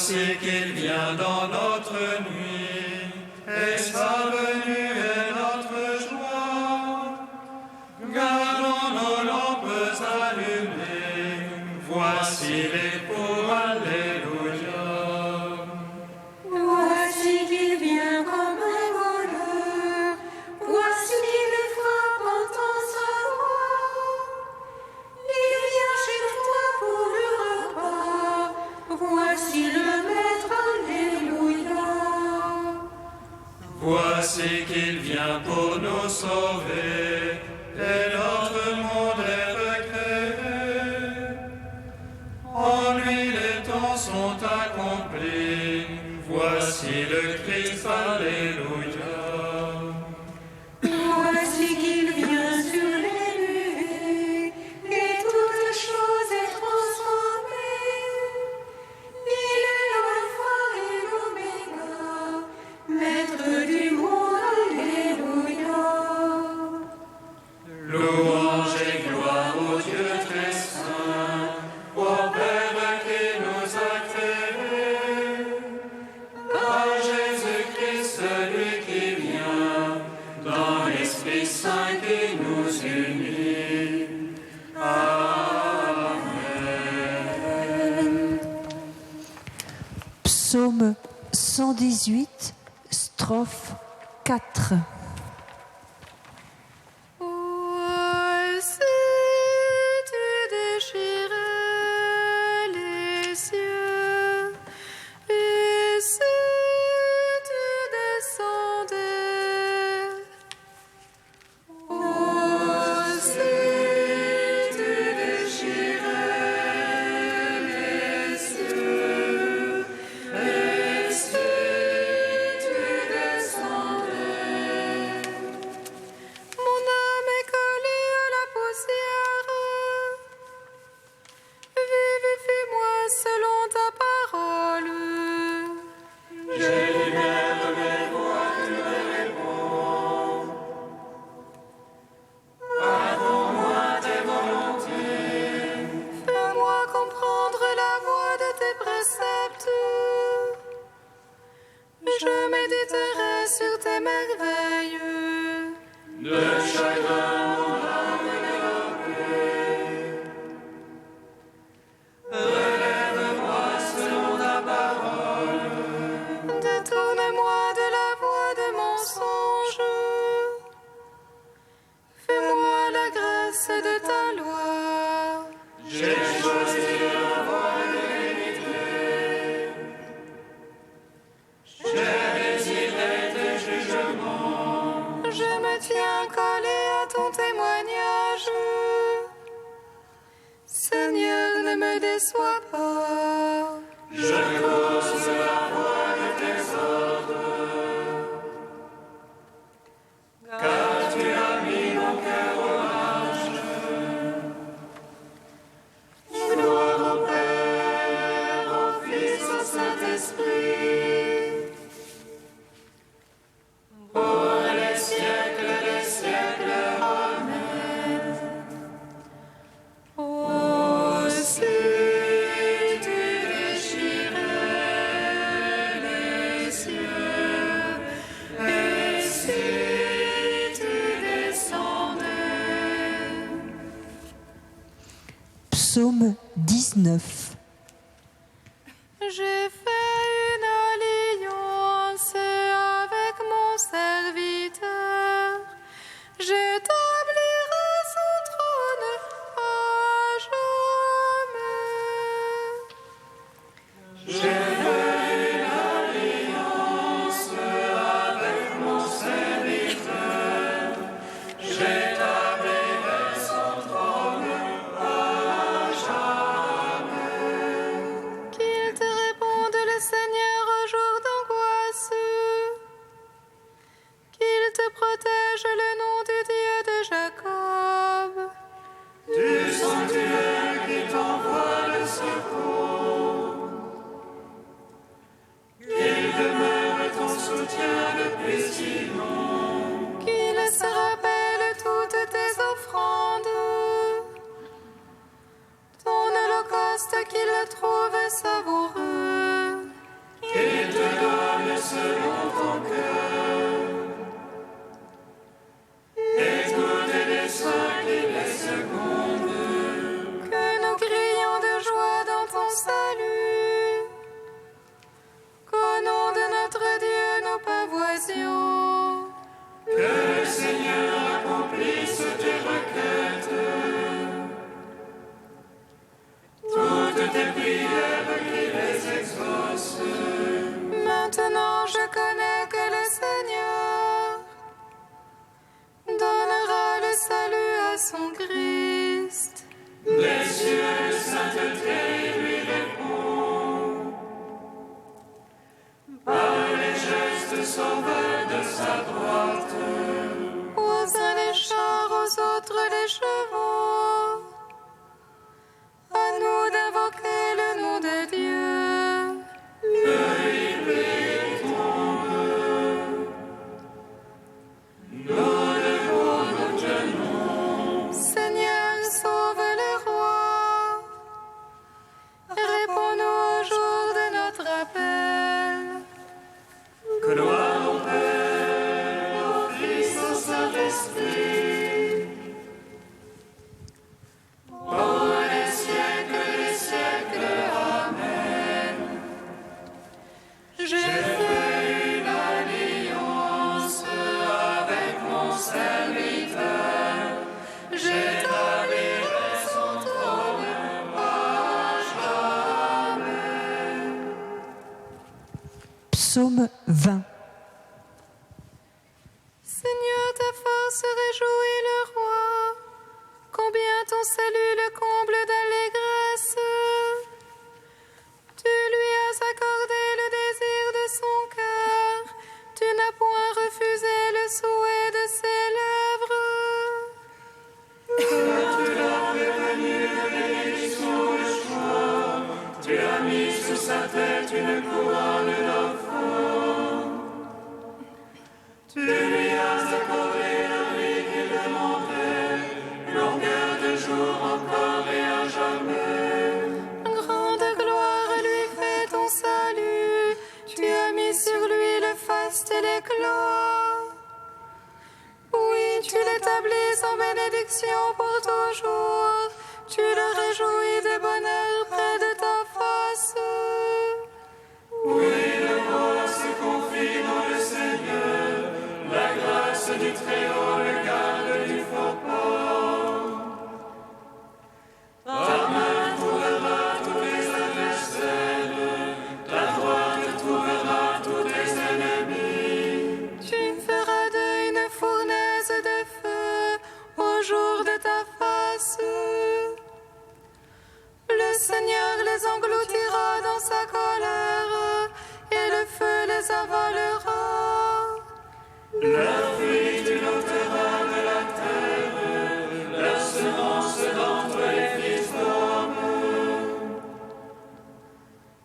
Voici qu'il vient dans notre nuit, et sa venue est notre joie. Gardons nos lampes allumées, voici l'époux, alléluia. Voici qu'il vient comme un voleur, voici qu'il frappe entend sa voix. Il vient chez toi pour le repas, voici le Maître, alléluia. Voici qu'il vient pour nous sauver, et notre monde est recréé. En lui les temps sont accomplis, voici le Christ, alléluia. Voici qu'il vient sur les nuées, et toute chose est transformée. Il est l'alpha et l'oméga, Maître du monde, alléluia. Louange et gloire au Dieu très saint, au Père qui nous a créés. Par Jésus-Christ, celui qui vient, dans l'Esprit Saint qui nous unit. Amen. Psaume 118, strophe 4. Voici, tu déchirais les cieux, et si tu descendais. Voici, tu déchirais les cieux, et si tu descendais. Mon âme est collée à la poussière. Vivifie-moi selon ta parole. J'élibère mes voix, tu me réponds. Pardonne-moi tes volontés. Fais-moi comprendre la voie de tes préceptes. Je méditerai sur tes merveilles. De chagrin, mon âme est dérobée. Relève-moi selon ta parole. Détourne-moi de la voie de mensonge. Fais-moi la grâce de ta loi. J'ai choisi la voie de l'unité. J'ai désiré tes jugements. Je me tiens collé à ton témoignage. Seigneur, ne me déçois pas. Je cause la voie de tes ordres. Car tu as mis mon cœur au large. Gloire au Père, au Fils, au Saint-Esprit. Pour les siècles des siècles. Amen. Aussi tu déchirais les cieux, et si tu descendais. Psaume 19. J'ai fait une alliance avec mon serviteur. J'établirai son trône à jamais. J'ai fait une alliance avec mon serviteur. J'établirai son trône à jamais. Qu'il te réponde le Seigneur au jour d'angoisse. Qu'il te protège le nom du Dieu de Jacob. Du sanctuaire qui t'envoie le secours. Qu'il demeure ton soutien depuis si long. Qu'il se rappelle toutes tes offrandes. Ton holocauste qu'il trouve savoureux. son Christ. Des cieux, sainteté lui répond. Par les gestes sauveurs de sa droite. Aux uns les chars, aux autres les chevaux. À nous d'invoquer le nom de Dieu. Seigneur, sauve le roi. Réponds-nous au jour de notre appel. Gloire au Père, au Fils, au Saint-Esprit. Pour les siècles des siècles. Amen. J'ai fait une alliance avec mon serviteur. J'établirai son trône à jamais. Psaume 20. Seigneur, ta force réjouit le roi. Combien ton salut le comble d'allégresse. Tu lui as accordé le désir de son cœur. Tu n'as point refusé le souhait de ses lèvres. Tu l'as fait venir de bénédiction le choix. Tu as mis sous sa tête une couronne d'enfants. Tu lui as accordé la vie qu'il demandait, longueur de jour encore et à jamais. Grande gloire lui fait ton salut. Tu as mis sur lui le faste et l'éclat. Oui, tu l'établis en bénédiction pour toujours. Tu le réjouis de bonheur près de ta face. Oui, le roi se confie dans le Seigneur, la grâce du Très-Haut le garde du faux pas. Ta main trouvera tous tes adversaires, ta droite trouvera tous tes ennemis. Tu feras d'une fournaise de feu au jour de ta face. Le Seigneur les engloutira dans sa colère et le feu les avalera. Leur fruit tu l'ôteras de la terre, leur semence d'entre les fils d'hommes.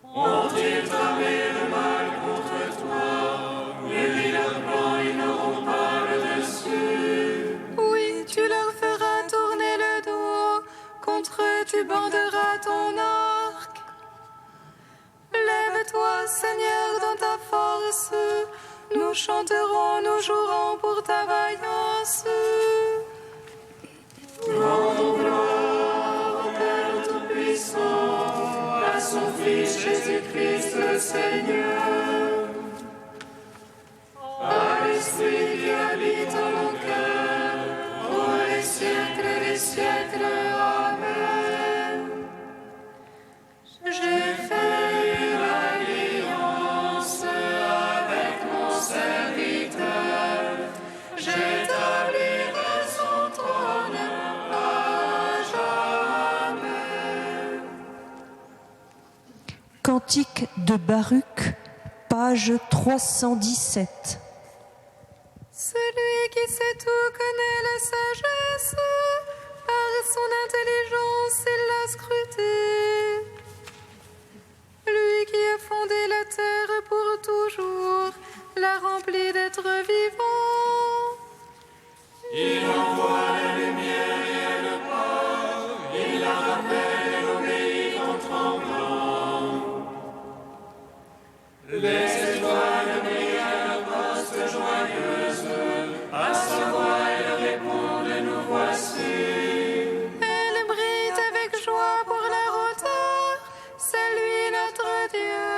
Ont-ils tramé le mal contre toi? Nul leur plan, ils n'auront pas le dessus. Oui, tu leur feras tourner le dos, contre eux tu banderas ton arc. Lève-toi, Seigneur, dans ta force, nous chanterons, nous jouerons pour ta vaillance. Rendons gloire au Père Tout-Puissant, à son Fils Jésus-Christ le Seigneur, à l'Esprit qui habite en nos cœurs, pour les siècles des siècles. Amen. J'ai fait une alliance avec mon serviteur, j'établirai son trône à jamais. Cantique de Baruch, page 317. Celui qui sait tout connaît la sagesse, par son intelligence il l'a scruté. Lui qui a fondé la terre pour toujours, l'a remplie d'êtres vivants. Il envoie la lumière et elle part, il la rappelle et obéit en tremblant. Les étoiles brillent à leur poste joyeuse, à sa voix elles répondent, nous voici. Elle brille avec joie pour leur auteur, c'est lui notre Dieu.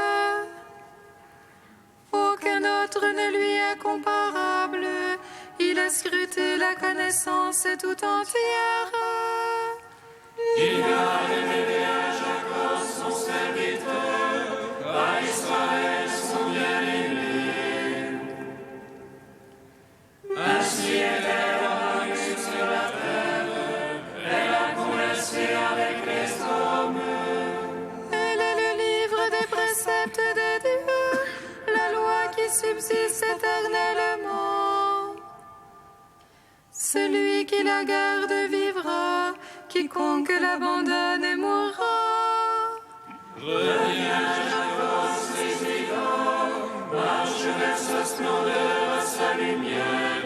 Aucun autre ne lui est comparable, il a scruté la connaissance tout entière. Il a révélé à Jacob son serviteur, à Israël son bien-aimé. Ainsi est-elle apparue sur la terre, qui la garde vivra, quiconque l'abandonne mourra. Reviens, Jacob, ses vivants, marche vers sa splendeur, à sa lumière.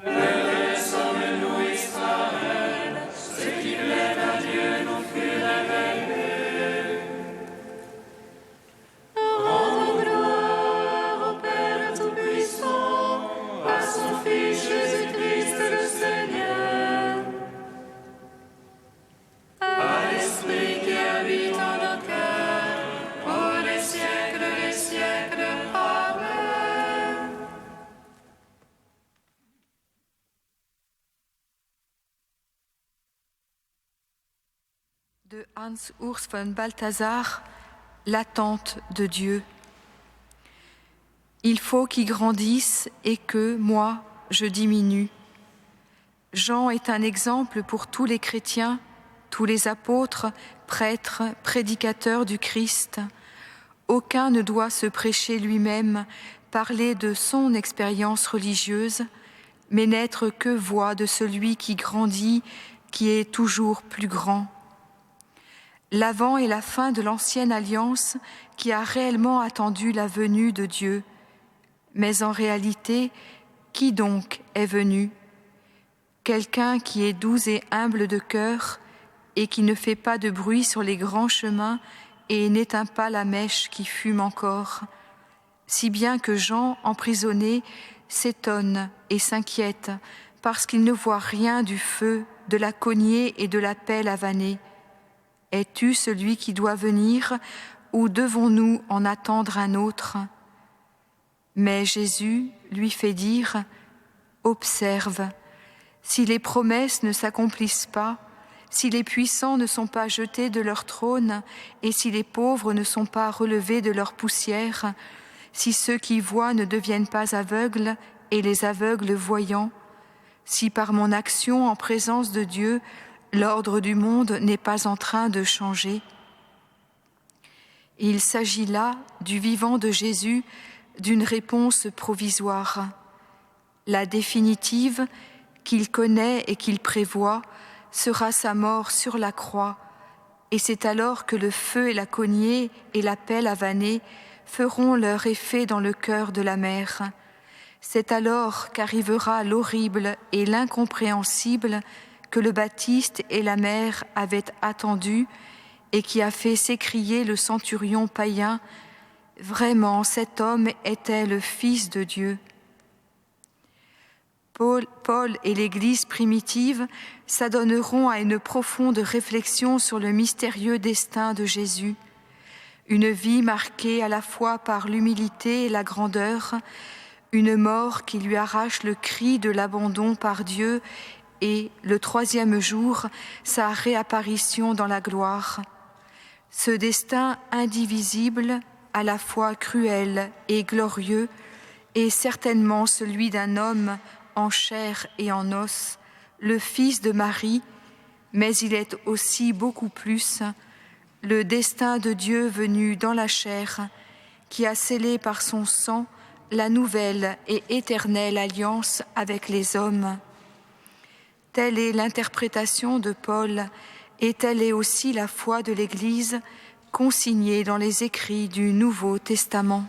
Laisse en nous Israël, ce qui plaît à Dieu nous fut révélé. Rendons gloire au Père Tout-Puissant, à son Fils Jésus-Christ le Seigneur, à l'Esprit qui habite en nos cœurs, pour les siècles des siècles. Amen. De Hans Urs von Balthasar, l'attente de Dieu. Il faut qu'il grandisse et que, moi, je diminue. Jean est un exemple pour tous les chrétiens, tous les apôtres, prêtres, prédicateurs du Christ. Aucun ne doit se prêcher lui-même, parler de son expérience religieuse, mais n'être que voix de celui qui grandit, qui est toujours plus grand. L'avant et la fin de l'ancienne alliance qui a réellement attendu la venue de Dieu. Mais en réalité, qui donc est venu ? Quelqu'un qui est doux et humble de cœur et qui ne fait pas de bruit sur les grands chemins et n'éteint pas la mèche qui fume encore. Si bien que Jean, emprisonné, s'étonne et s'inquiète parce qu'il ne voit rien du feu, de la cognée et de la pelle avanée. Es-tu celui qui doit venir ou devons-nous en attendre un autre ? Mais Jésus lui fait dire « Observe, si les promesses ne s'accomplissent pas, si les puissants ne sont pas jetés de leur trône et si les pauvres ne sont pas relevés de leur poussière, si ceux qui voient ne deviennent pas aveugles et les aveugles voyants, si par mon action en présence de Dieu, l'ordre du monde n'est pas en train de changer. » Il s'agit là du vivant de Jésus, d'une réponse provisoire. La définitive, qu'il connaît et qu'il prévoit, sera sa mort sur la croix, et c'est alors que le feu et la cognée et la pelle avanée feront leur effet dans le cœur de la mer. C'est alors qu'arrivera l'horrible et l'incompréhensible que le Baptiste et la mère avaient attendu et qui a fait s'écrier le centurion païen « Vraiment, cet homme était le Fils de Dieu ». Paul et l'Église primitive s'adonneront à une profonde réflexion sur le mystérieux destin de Jésus, une vie marquée à la fois par l'humilité et la grandeur, une mort qui lui arrache le cri de l'abandon par Dieu et, le troisième jour, sa réapparition dans la gloire. Ce destin indivisible, à la fois cruel et glorieux, est certainement celui d'un homme en chair et en os, le fils de Marie, mais il est aussi beaucoup plus le destin de Dieu venu dans la chair, qui a scellé par son sang la nouvelle et éternelle alliance avec les hommes. Telle est l'interprétation de Paul, et telle est aussi la foi de l'Église consignée dans les écrits du Nouveau Testament.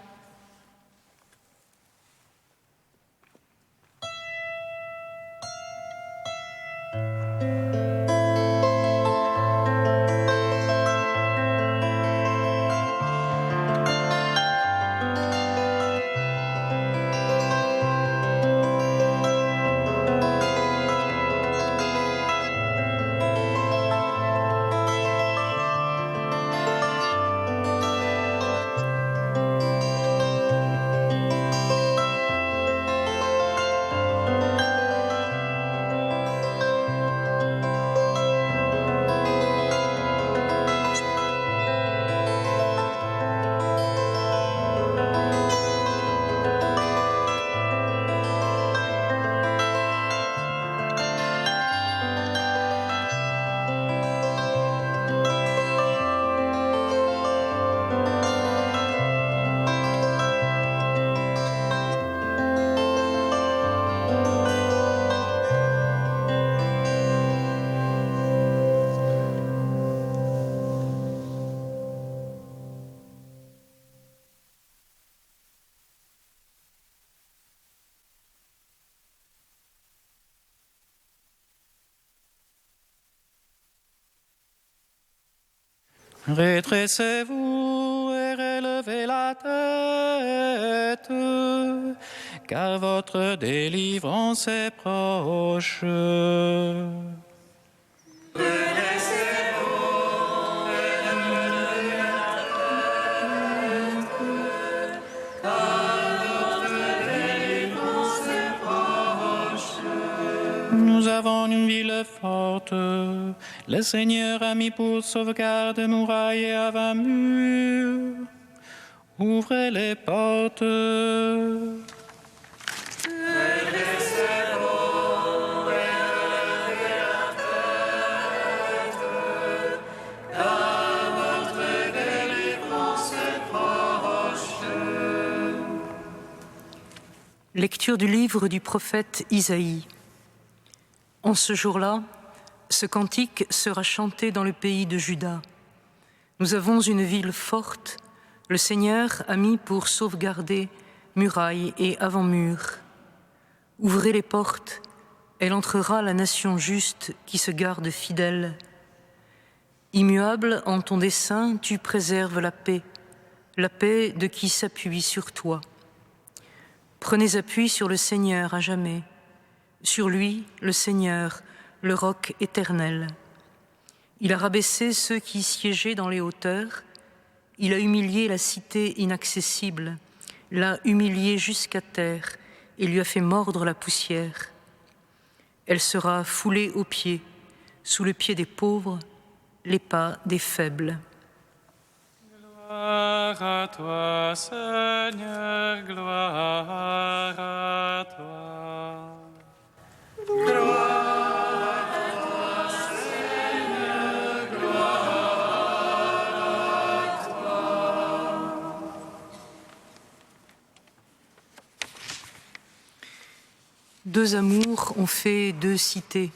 Redressez-vous et relevez la tête, car votre délivrance est proche. Nous avons une ville forte. Le Seigneur a mis pour sauvegarde murailles et avant murs. Ouvrez les portes. Lecture du livre du prophète Isaïe. En ce jour-là, ce cantique sera chanté dans le pays de Juda. Nous avons une ville forte, le Seigneur a mis pour sauvegarder murailles et avant-murs. Ouvrez les portes, elle entrera la nation juste qui se garde fidèle. Immuable en ton dessein, tu préserves la paix de qui s'appuie sur toi. Prenez appui sur le Seigneur à jamais. Sur lui, le Seigneur, le roc éternel. Il a rabaissé ceux qui siégeaient dans les hauteurs. Il a humilié la cité inaccessible, l'a humiliée jusqu'à terre et lui a fait mordre la poussière. Elle sera foulée aux pieds, sous le pied des pauvres, les pas des faibles. Gloire à toi, Seigneur, gloire à toi. Deux amours ont fait deux cités.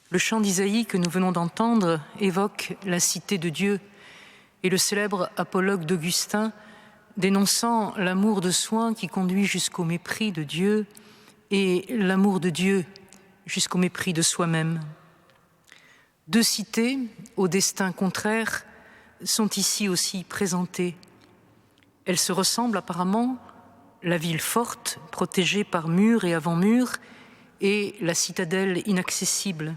Le chant d'Isaïe que nous venons d'entendre évoque la cité de Dieu et le célèbre apologue d'Augustin dénonçant l'amour de soi qui conduit jusqu'au mépris de Dieu et l'amour de Dieu jusqu'au mépris de soi-même. Deux cités au destin contraire sont ici aussi présentées. Elles se ressemblent apparemment, la ville forte, protégée par murs et avant-murs, et la citadelle inaccessible.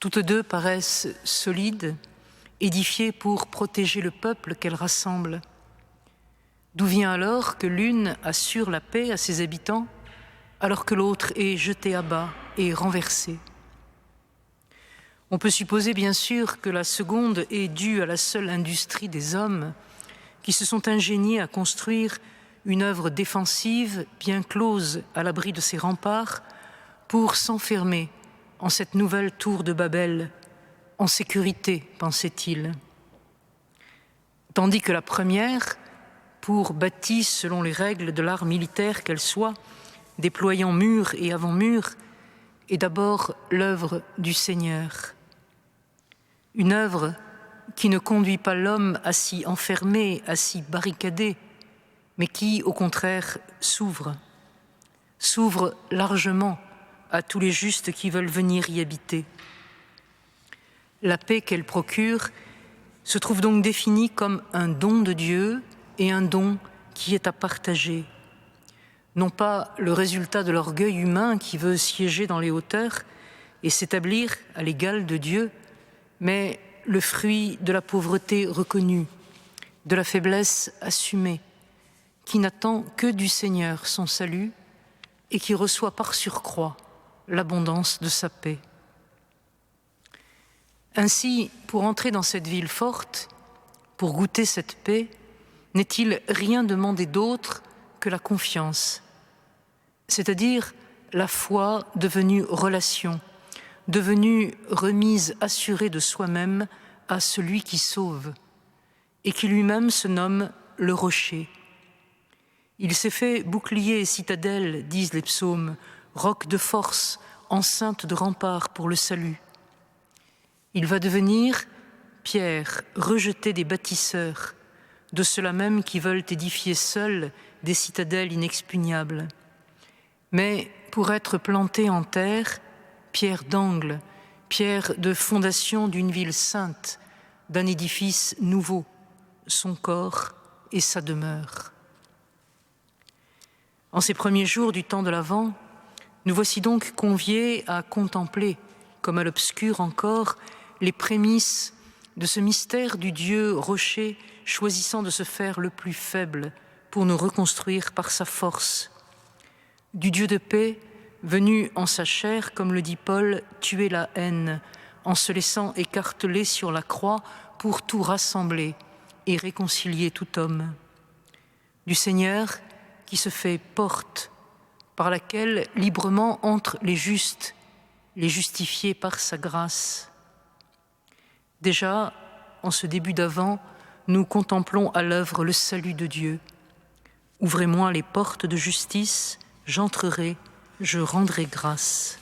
Toutes deux paraissent solides, édifiées pour protéger le peuple qu'elles rassemblent. D'où vient alors que l'une assure la paix à ses habitants, alors que l'autre est jetée à bas et renversée? On peut supposer bien sûr que la seconde est due à la seule industrie des hommes qui se sont ingéniés à construire une œuvre défensive bien close à l'abri de ses remparts pour s'enfermer en cette nouvelle tour de Babel, en sécurité, pensait-il. Tandis que la première, pour bâtie selon les règles de l'art militaire qu'elle soit, déployant murs et avant-murs, est d'abord l'œuvre du Seigneur. Une œuvre qui ne conduit pas l'homme à s'y enfermer, à s'y barricader, mais qui, au contraire, s'ouvre largement à tous les justes qui veulent venir y habiter. La paix qu'elle procure se trouve donc définie comme un don de Dieu et un don qui est à partager. Non pas le résultat de l'orgueil humain qui veut siéger dans les hauteurs et s'établir à l'égal de Dieu, mais le fruit de la pauvreté reconnue, de la faiblesse assumée, qui n'attend que du Seigneur son salut et qui reçoit par surcroît l'abondance de sa paix. Ainsi, pour entrer dans cette ville forte, pour goûter cette paix, n'est-il rien demandé d'autre que la confiance, c'est-à-dire la foi devenue relation, devenue remise assurée de soi-même à celui qui sauve et qui lui-même se nomme le rocher. Il s'est fait bouclier et citadelle, disent les psaumes, roc de force, enceinte de rempart pour le salut. Il va devenir pierre rejetée des bâtisseurs, de ceux-là même qui veulent édifier seuls des citadelles inexpugnables. Mais pour être planté en terre, pierre d'angle, pierre de fondation d'une ville sainte, d'un édifice nouveau, son corps et sa demeure. En ces premiers jours du temps de l'Avent, nous voici donc conviés à contempler, comme à l'obscur encore, les prémices de ce mystère du Dieu rocher choisissant de se faire le plus faible pour nous reconstruire par sa force, du Dieu de paix venu en sa chair, comme le dit Paul, tuer la haine, en se laissant écarteler sur la croix pour tout rassembler et réconcilier tout homme. Du Seigneur qui se fait porte, par laquelle librement entrent les justes, les justifiés par sa grâce. Déjà, en ce début d'Avent, nous contemplons à l'œuvre le salut de Dieu. Ouvrez-moi les portes de justice, j'entrerai, je rendrai grâce.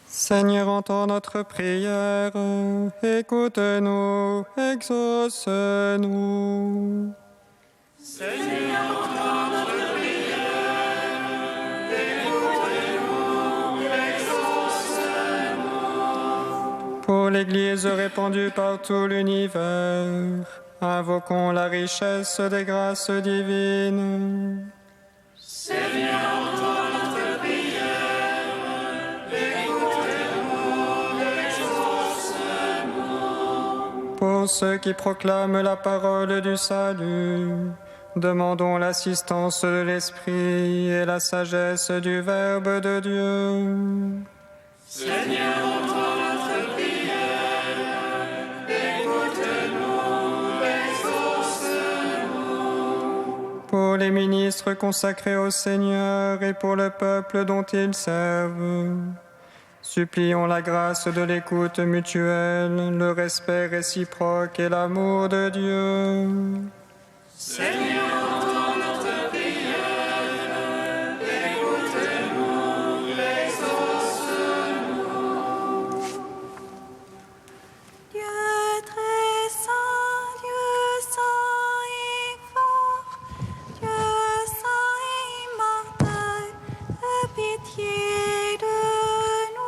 Seigneur, entends notre prière, écoute-nous, exauce-nous. Seigneur, entends notre prière, écoute-nous, exauce-nous. Pour l'Église répandue par tout l'univers, invoquons la richesse des grâces divines. Seigneur, entends notre prière, écoute-nous, exauce-nous. Pour ceux qui proclament la parole du salut, demandons l'assistance de l'Esprit et la sagesse du Verbe de Dieu. Seigneur, entends notre prière, écoute-nous, exauce-nous. Pour les ministres consacrés au Seigneur et pour le peuple dont ils servent, supplions la grâce de l'écoute mutuelle, le respect réciproque et l'amour de Dieu. Seigneur, entends notre prière, écoute-nous, exauce-nous. Dieu très saint et fort, Dieu saint et immortel, aie pitié de nous.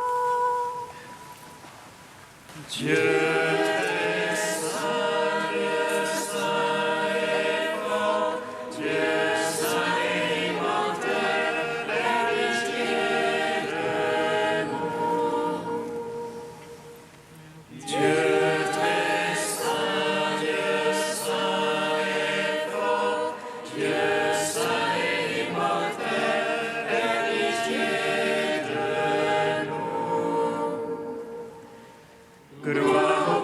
Dieu gloire au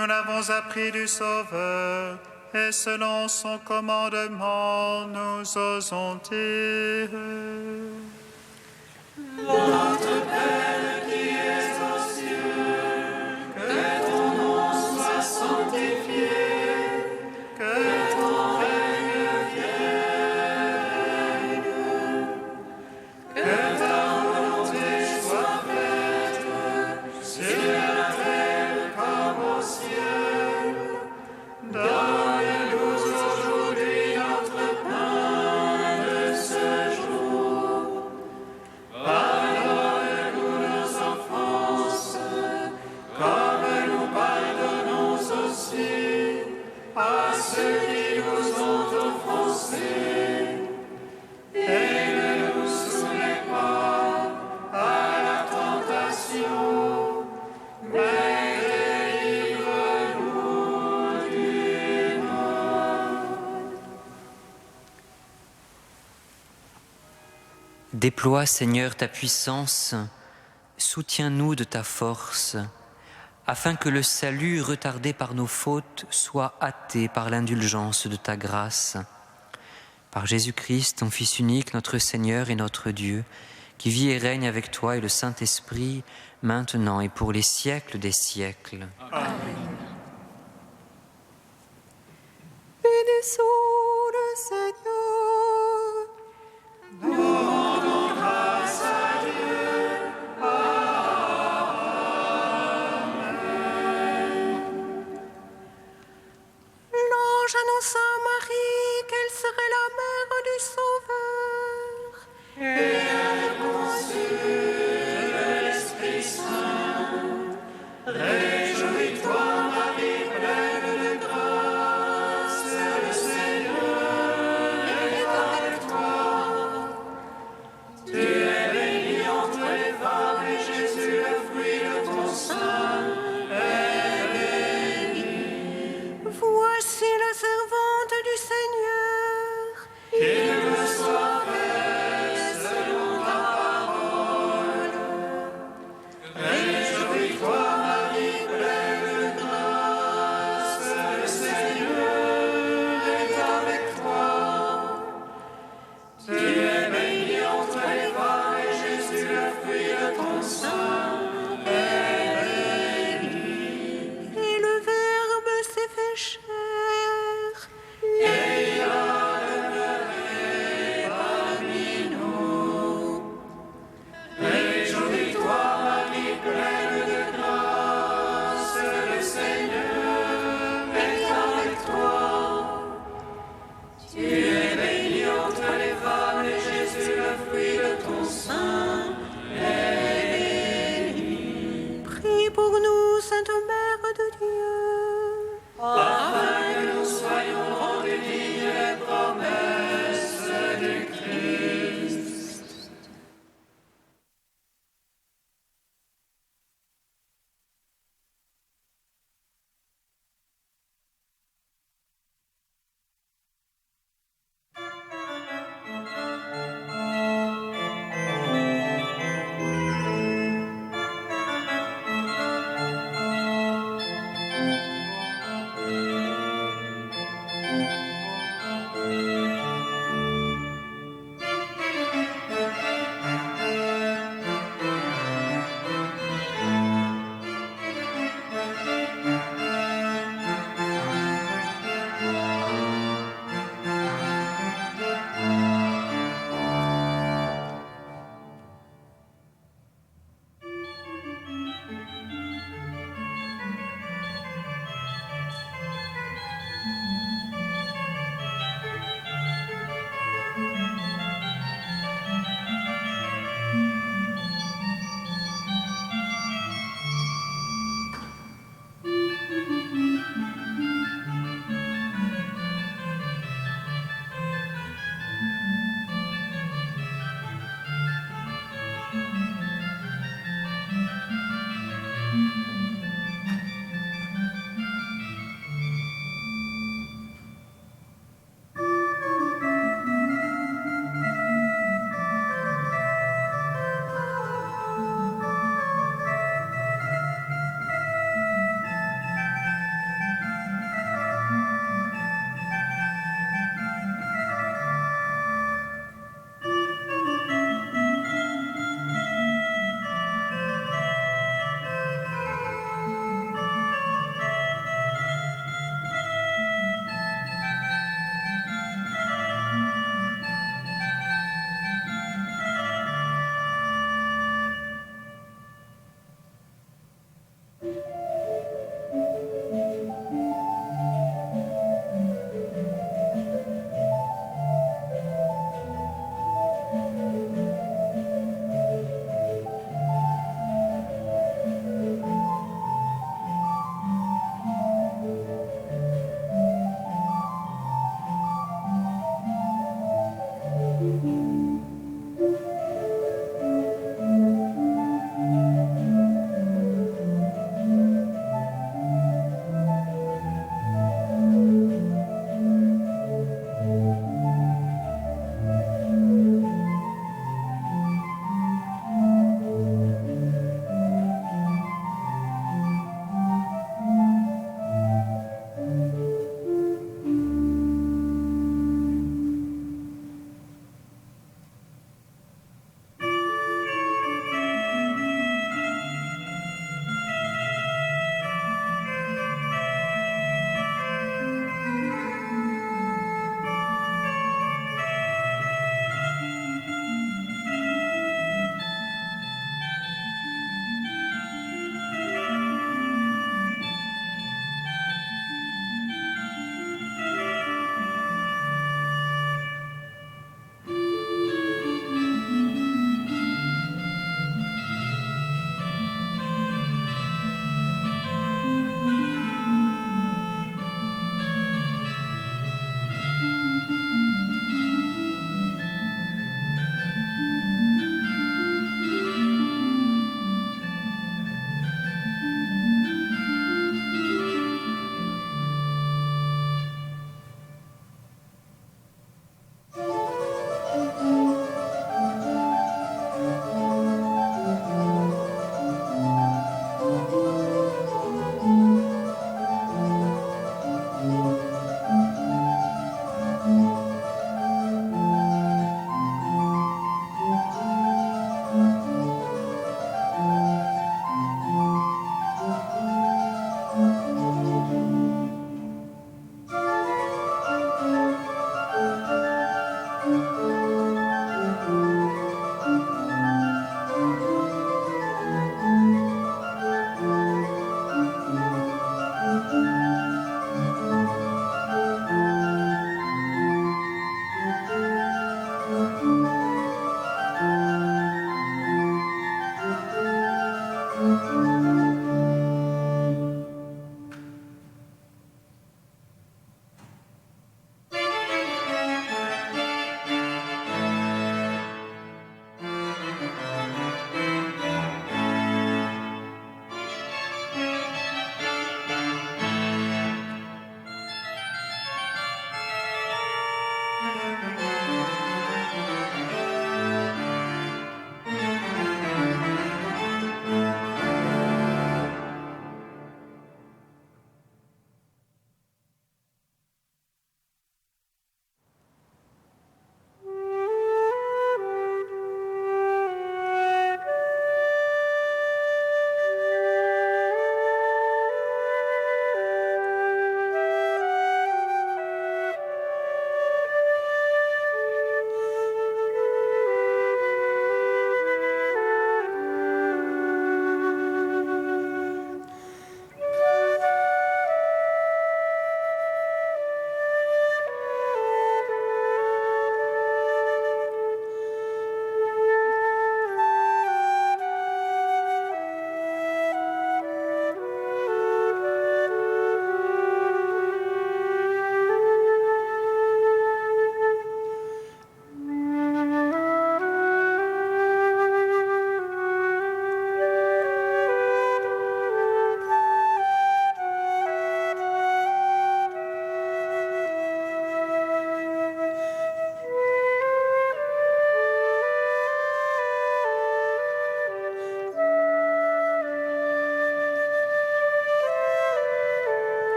nous l'avons appris du Sauveur, et selon son commandement, nous osons dire. Notre Père qui es aux cieux, que ton nom soit sanctifié, que ton règne vienne, que ta volonté soit faite, sur la terre comme au ciel. Donne-nous aujourd'hui notre pain de ce jour. Pardonne-nous nos offenses, comme nous pardonnons aussi à ceux qui nous ont offensés. Et ne nous soumets pas à la tentation, mais délivre-nous du mal. Déploie, Seigneur, ta puissance, soutiens-nous de ta force, afin que le salut retardé par nos fautes soit hâté par l'indulgence de ta grâce. Par Jésus-Christ, ton Fils unique, notre Seigneur et notre Dieu, qui vit et règne avec toi et le Saint-Esprit, maintenant et pour les siècles des siècles. Amen. Bénissons le Seigneur. Rendons grâce à Dieu. Amen. L'ange annonça à Marie qu'elle serait la mère du Sauveur. Et elle conçut de l'Esprit Saint. Réjouis-toi, Marie, pleine de grâce, le Seigneur est avec toi. Tu es bénie entre les femmes et Jésus, le fruit de ton sein, est béni. Voici la servante